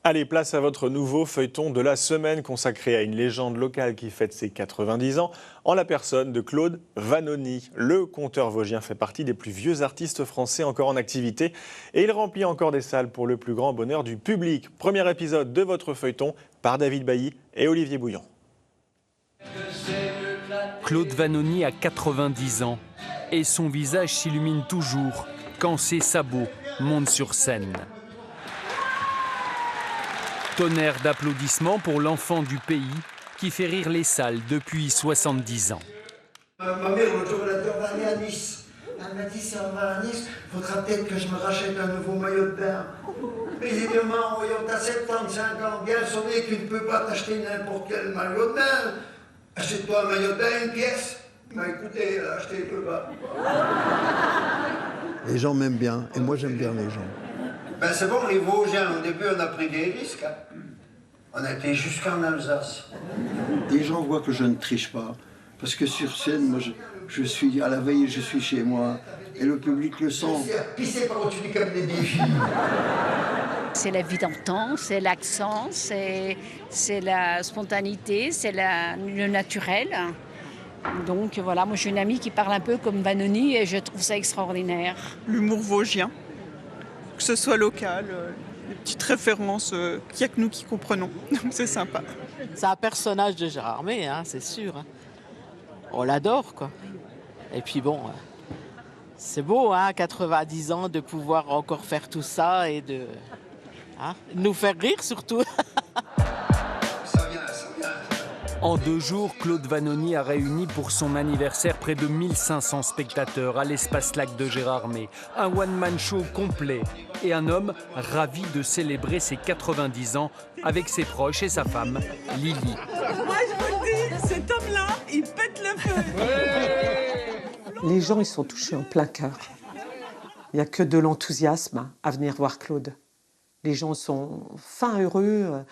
Allez, place à votre nouveau feuilleton de la semaine consacré à une légende locale qui fête ses 90 ans, en la personne de Claude Vanoni. Le conteur vosgien fait partie des plus vieux artistes français encore en activité et il remplit encore des salles pour le plus grand bonheur du public. Premier épisode de votre feuilleton par David Bailly et Olivier Bouillon. Claude Vanoni a 90 ans et son visage s'illumine toujours quand ses sabots montent sur scène. Tonnerre d'applaudissements pour l'enfant du pays qui fait rire les salles depuis 70 ans. Ma mère, l'autre jour, elle a dit on va aller à Nice. Elle m'a dit si on va à Nice, il faudra peut-être que je me rachète un nouveau maillot de bain. Évidemment, voyons, t'as 75 ans, bien sonné, tu ne peux pas t'acheter n'importe quel maillot de bain. Achète-toi un maillot de bain, une pièce. Bah écoutez, achetez le bas. Les gens m'aiment bien, et moi j'aime bien les gens. Ben c'est bon, les Vosgiens, au début on a pris des risques. Hein. On a été jusqu'en Alsace. Les gens voient que je ne triche pas, parce que sur scène, moi je suis à la veille, je suis chez moi, et le public le sent. Pissez par au-dessus du cabinet des filles. C'est la vie d'antan, c'est l'accent, c'est la spontanéité, c'est le naturel. Donc voilà, moi j'ai une amie qui parle un peu comme Vanoni et je trouve ça extraordinaire. L'humour vosgien, que ce soit local, des petites références qu'il n'y a que nous qui comprenons, donc c'est sympa. C'est un personnage de Gérardmer, hein, c'est sûr. Hein. On l'adore, quoi. Et puis bon, c'est beau, hein, 90 ans, de pouvoir encore faire tout ça et de nous faire rire surtout. En 2 jours, Claude Vanoni a réuni pour son anniversaire près de 1500 spectateurs à l'espace Lac de Gérardmer. Un one-man show complet et un homme ravi de célébrer ses 90 ans avec ses proches et sa femme, Lily. Moi je vous le dis, cet homme-là, il pète le feu. Les gens, ils sont touchés en plein cœur. Il n'y a que de l'enthousiasme à venir voir Claude. Les gens sont fins heureux.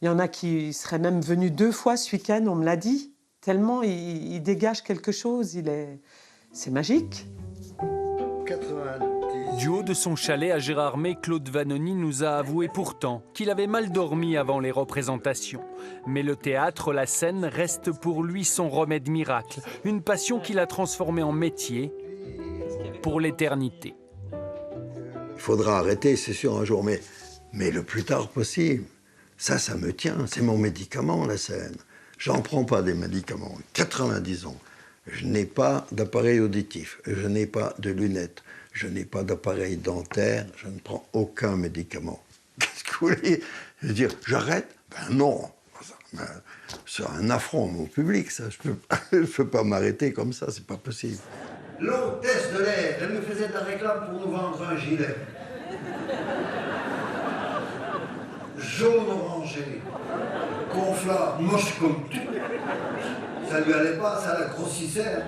Il y en a qui seraient même venus 2 fois ce week-end, on me l'a dit. Tellement il dégage quelque chose, c'est magique. 90. Du haut de son chalet à Gérardmer, Claude Vanoni nous a avoué pourtant qu'il avait mal dormi avant les représentations. Mais le théâtre, la scène, reste pour lui son remède miracle. Une passion qu'il a transformée en métier pour l'éternité. Il faudra arrêter, c'est sûr, un jour, mais le plus tard possible. Ça me tient, c'est mon médicament, la scène. J'en prends pas des médicaments. 90 ans. Je n'ai pas d'appareil auditif, je n'ai pas de lunettes, je n'ai pas d'appareil dentaire, je ne prends aucun médicament. Qu'est-ce que vous voulez? Je veux dire, j'arrête? Ben non. C'est un affront au public, ça. Je peux pas m'arrêter comme ça, c'est pas possible. L'hôtesse de l'air, elle me faisait de la réclame pour nous vendre un gilet. Jaune orangé, conflat, moche comme tout. Ça lui allait pas, ça la grossissait.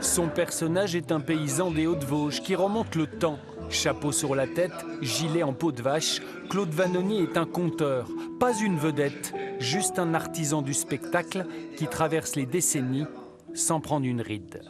Son personnage est un paysan des Hauts-de-Vosges qui remonte le temps. Chapeau sur la tête, gilet en peau de vache, Claude Vanoni est un conteur, pas une vedette, juste un artisan du spectacle qui traverse les décennies sans prendre une ride.